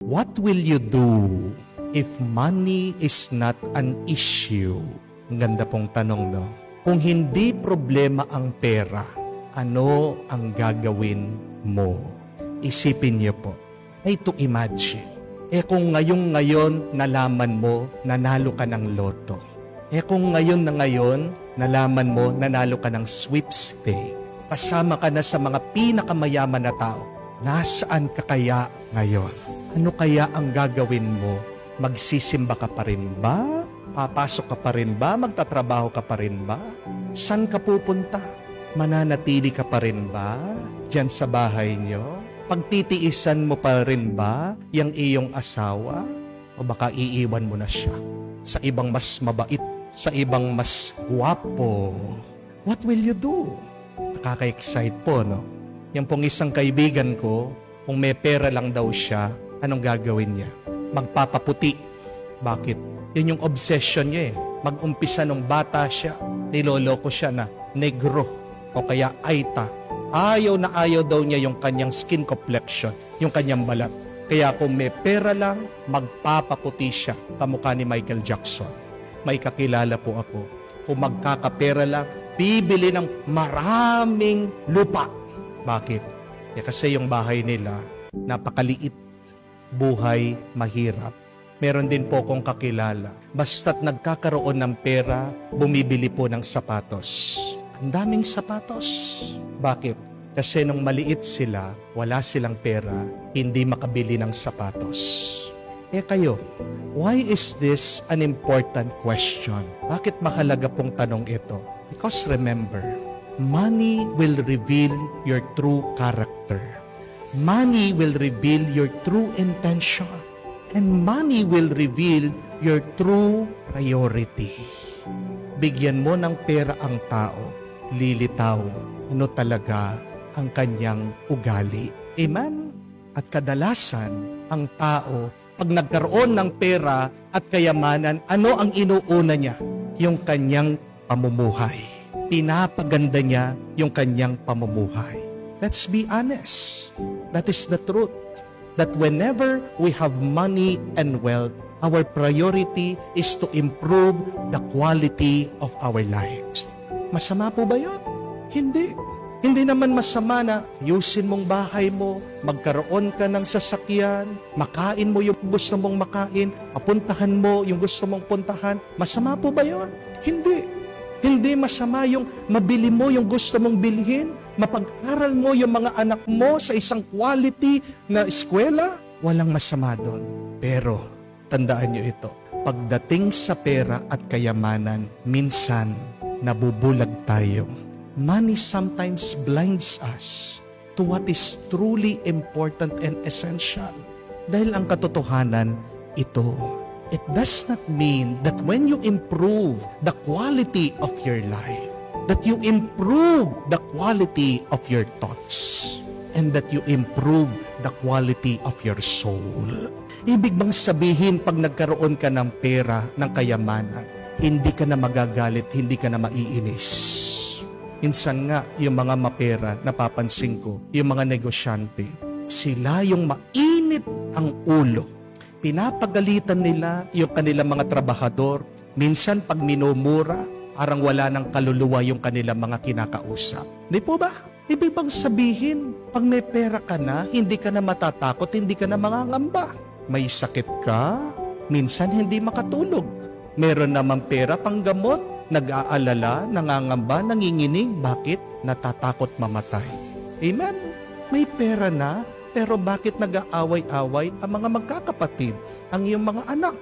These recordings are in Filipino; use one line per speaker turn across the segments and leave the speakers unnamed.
What will you do if money is not an issue? Ang ganda pong tanong, no? Kung hindi problema ang pera, ano ang gagawin mo? Isipin niyo po. Try to imagine. Kung ngayon nalaman mo, nanalo ka ng loto. Kung ngayon nalaman mo, nanalo ka ng sweepstake. Kasama ka na sa mga pinakamayaman na tao. Nasaan ka kaya ngayon? Ano kaya ang gagawin mo? Magsisimba ka pa rin ba? Papasok ka pa rin ba? Magtatrabaho ka pa rin ba? Saan ka pupunta? Mananatili ka pa rin ba diyan sa bahay nyo? Pagtitiisan mo pa rin ba yung iyong asawa? O baka iiwan mo na siya sa ibang mas mabait, sa ibang mas guwapo? What will you do? Nakaka-excite po, no? Yung pong isang kaibigan ko, kung may pera lang daw siya, anong gagawin niya? Magpapaputi. Bakit? Yun yung obsession niya eh. Mag-umpisa nung bata siya, niloloko siya na negro o kaya aita. Ayaw na ayaw daw niya yung kanyang skin complexion, yung kanyang balat. Kaya kung may pera lang, magpapaputi siya, kamukha ni Michael Jackson. May kakilala po ako. Kung magkakapera lang, bibili ng maraming lupa. Bakit? Kasi yung bahay nila, napakaliit. Buhay mahirap. Meron din po akong kakilala. Basta't nagkakaroon ng pera, bumibili po ng sapatos. Ang daming sapatos. Bakit? Kasi nung maliit sila, wala silang pera, hindi makabili ng sapatos. Kayo, why is this an important question? Bakit mahalaga pong tanong ito? Because remember, money will reveal your true character. Money will reveal your true intention. And money will reveal your true priority. Bigyan mo ng pera ang tao, lilitaw ano talaga ang kanyang ugali. Amen? At kadalasan, ang tao, pag nagkaroon ng pera at kayamanan, ano ang inuuna niya? Yung kanyang pamumuhay. Pinapaganda niya yung kanyang pamumuhay. Let's be honest. That is the truth. That whenever we have money and wealth, our priority is to improve the quality of our lives. Masama po ba yun? Hindi. Hindi naman masama na ayusin mong bahay mo, magkaroon ka ng sasakyan, makain mo yung gusto mong makain, papuntahan mo yung gusto mong puntahan. Masama po ba yun? Hindi. Hindi masama yung mabili mo yung gusto mong bilhin, mapag-aral mo yung mga anak mo sa isang quality na eskwela. Walang masama doon. Pero, tandaan nyo ito, pagdating sa pera at kayamanan, minsan nabubulag tayo. Money sometimes blinds us to what is truly important and essential. Dahil ang katotohanan, ito. It does not mean that when you improve the quality of your life, that you improve the quality of your thoughts, and that you improve the quality of your soul. Ibig bang sabihin pag nagkaroon ka ng pera, ng kayamanan, hindi ka na magagalit, hindi ka na maiinis? Minsan nga, yung mga mapera, napapansin ko, yung mga negosyante, sila yung mainit ang ulo. Pinapagalitan nila yung kanilang mga trabahador. Minsan pag minumura, parang wala ng kaluluwa yung kanilang mga kinakausap. Di po ba? Ibig bang sabihin, pag may pera ka na, hindi ka na matatakot, hindi ka na mangangamba. May sakit ka, minsan hindi makatulog. Meron naman pera pang gamot, nag-aalala, nangangamba, nanginginig. Bakit? Natatakot mamatay. Amen? May pera na, pero bakit nag-aaway-away ang mga magkakapatid, ang iyong mga anak?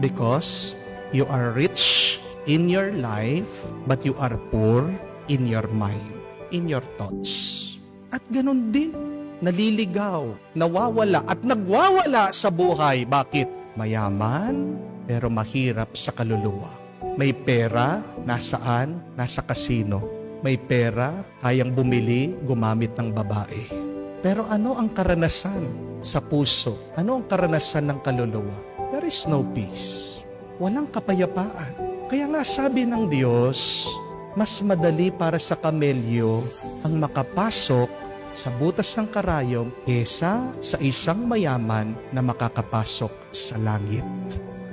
Because you are rich in your life, but you are poor in your mind, in your thoughts. At ganun din, naliligaw, nawawala at nagwawala sa buhay. Bakit? Mayaman, pero mahirap sa kaluluwa. May pera, nasaan? Nasa kasino. May pera, kayang bumili, gumamit ng babae. Pero ano ang karanasan sa puso? Ano ang karanasan ng kaluluwa? There is no peace. Walang kapayapaan. Kaya nga sabi ng Diyos, mas madali para sa kamelyo ang makapasok sa butas ng karayom kesa sa isang mayaman na makakapasok sa langit.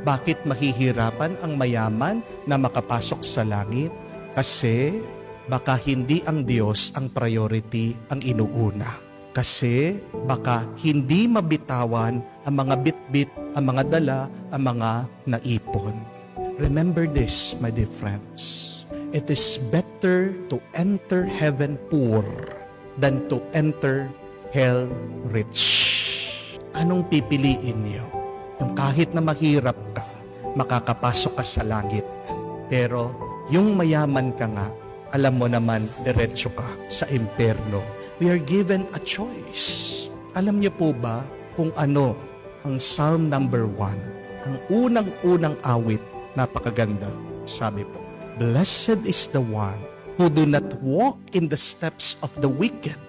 Bakit mahihirapan ang mayaman na makapasok sa langit? Kasi baka hindi ang Diyos ang priority ang inuuna. Kasi baka hindi mabitawan ang mga bitbit, ang mga dala, ang mga naipon. Remember this, my dear friends. It is better to enter heaven poor than to enter hell rich. Anong pipiliin niyo? Yung kahit na mahirap ka, makakapasok ka sa langit. Pero yung mayaman ka nga, alam mo naman, diretso ka sa impyerno. We are given a choice. Alam niyo po ba kung ano ang Psalm number 1? Ang unang-unang awit, napakaganda. Sabi po, Blessed is the one who do not walk in the steps of the wicked,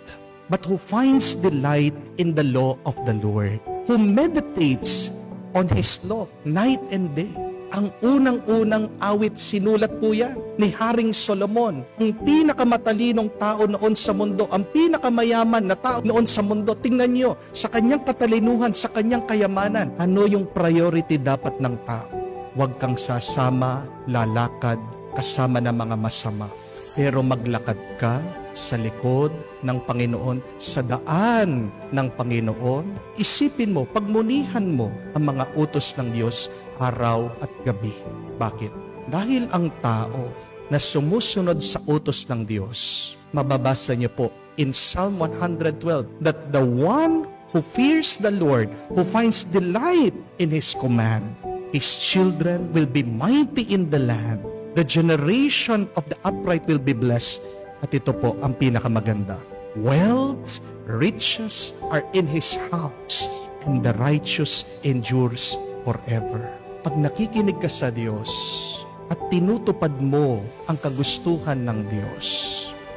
but who finds delight in the law of the Lord, who meditates on His law night and day. Ang unang-unang awit, sinulat po yan ni Haring Solomon, ang pinakamatalinong tao noon sa mundo, ang pinakamayaman na tao noon sa mundo. Tingnan nyo, sa kanyang katalinuhan, sa kanyang kayamanan, ano yung priority dapat ng tao? Huwag kang sasama, lalakad, kasama ng mga masama. Pero maglakad ka sa likod ng Panginoon, sa daan ng Panginoon. Isipin mo, pagmunihan mo ang mga utos ng Diyos araw at gabi. Bakit? Dahil ang tao na sumusunod sa utos ng Diyos, mababasa niyo po in Psalm 112 that the one who fears the Lord, who finds delight in His command, His children will be mighty in the land. The generation of the upright will be blessed. At ito po ang pinakamaganda. Wealth, riches are in His house, and the righteous endures forever. Pag nakikinig ka sa Diyos at tinutupad mo ang kagustuhan ng Diyos,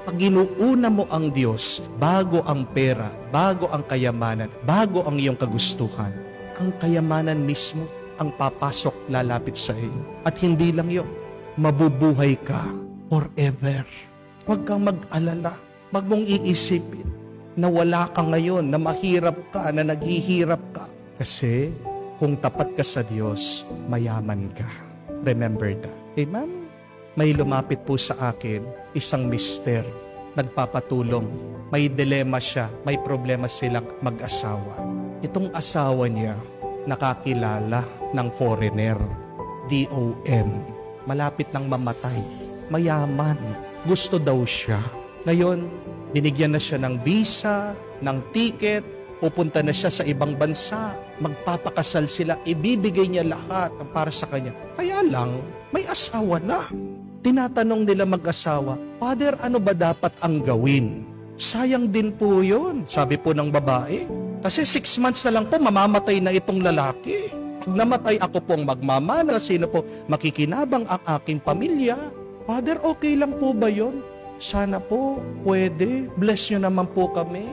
pag inuuna mo ang Diyos bago ang pera, bago ang kayamanan, bago ang iyong kagustuhan, ang kayamanan mismo ang papasok, lalapit sa iyo. At hindi lang yun, mabubuhay ka forever. Huwag kang mag-alala. Huwag mong iisipin na wala ka ngayon, na mahirap ka, na naghihirap ka. Kasi kung tapat ka sa Diyos, mayaman ka. Remember that. Amen? May lumapit po sa akin, isang mister, nagpapatulong. May dilema siya, may problema silang mag-asawa. Itong asawa niya, nakakilala ng foreigner, DON. Malapit nang mamatay, mayaman, gusto daw siya. Ngayon, binigyan na siya ng visa, ng ticket, pupunta na siya sa ibang bansa, magpapakasal sila, ibibigay niya lahat ng para sa kanya. Kaya lang, may asawa na. Tinatanong nila mag-asawa, Father, ano ba dapat ang gawin? Sayang din po yun, sabi po ng babae. Kasi 6 months na lang po, mamamatay na itong lalaki. Pag namatay ako pong magmamana, sino po makikinabang ang aking pamilya? Father, okay lang po ba yun? Sana po, pwede. Bless nyo naman po kami.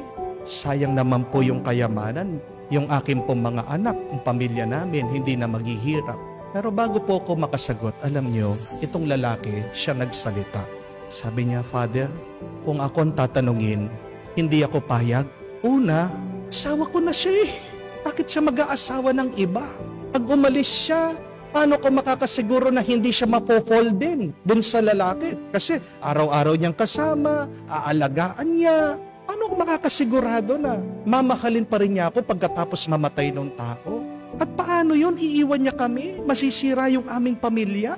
Sayang naman po yung kayamanan. Yung aking pong mga anak, ang pamilya namin, hindi na maghihirap. Pero bago po ako makasagot, alam nyo, itong lalaki, siya nagsalita. Sabi niya, Father, kung ako ang tatanungin, hindi ako payag. Una, asawa ko na siya eh. Bakit siya mag-aasawa ng iba? Pag umalis siya, paano ko makakasiguro na hindi siya mapofall din dun sa lalaki? Kasi araw-araw niyang kasama, aalagaan niya. Paano ko makakasigurado na mamahalin pa rin niya ako pagkatapos mamatay ng tao? At paano yun? Iiwan niya kami? Masisira yung aming pamilya?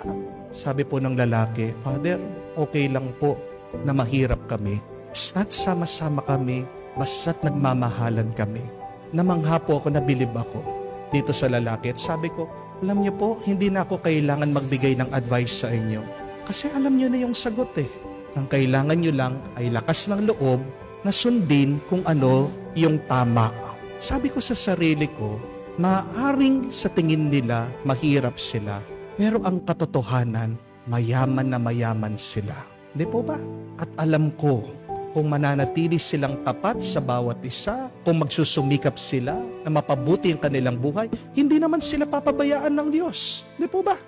Sabi po ng lalaki, Father, okay lang po na mahirap kami. Basta't sama-sama kami, basta't nagmamahalan kami. Namangha po ako, nabilib ako dito sa lalaki. At sabi ko, alam niyo po, hindi na ako kailangan magbigay ng advice sa inyo. Kasi alam niyo na yung sagot eh. Ang kailangan niyo lang ay lakas ng loob na sundin kung ano yung tama. Sabi ko sa sarili ko, maaaring sa tingin nila mahirap sila, pero ang katotohanan, mayaman na mayaman sila. Di po ba? At alam ko, kung mananatili silang tapat sa bawat isa, kung magsusumikap sila na mapabuti ang kanilang buhay, hindi naman sila papabayaan ng Diyos. Di po ba?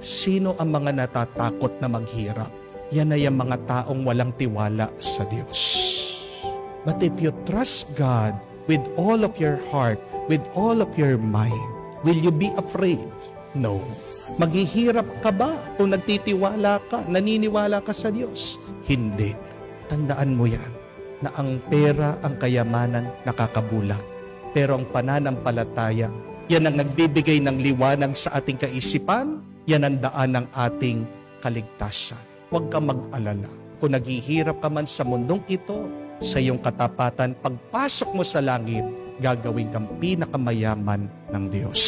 Sino ang mga natatakot na maghirap? Yan ay ang mga taong walang tiwala sa Diyos. But if you trust God with all of your heart, with all of your mind, will you be afraid? No. Maghihirap ka ba kung nagtitiwala ka, naniniwala ka sa Diyos? Hindi. Tandaan mo yan, na ang pera, ang kayamanan, nakakabulag. Pero ang pananampalataya, yan ang nagbibigay ng liwanag sa ating kaisipan, yan ang daan ng ating kaligtasan. Huwag kang mag-alala. Kung naghihirap ka man sa mundong ito, sa iyong katapatan, pagpasok mo sa langit, gagawin kang pinakamayaman ng Diyos.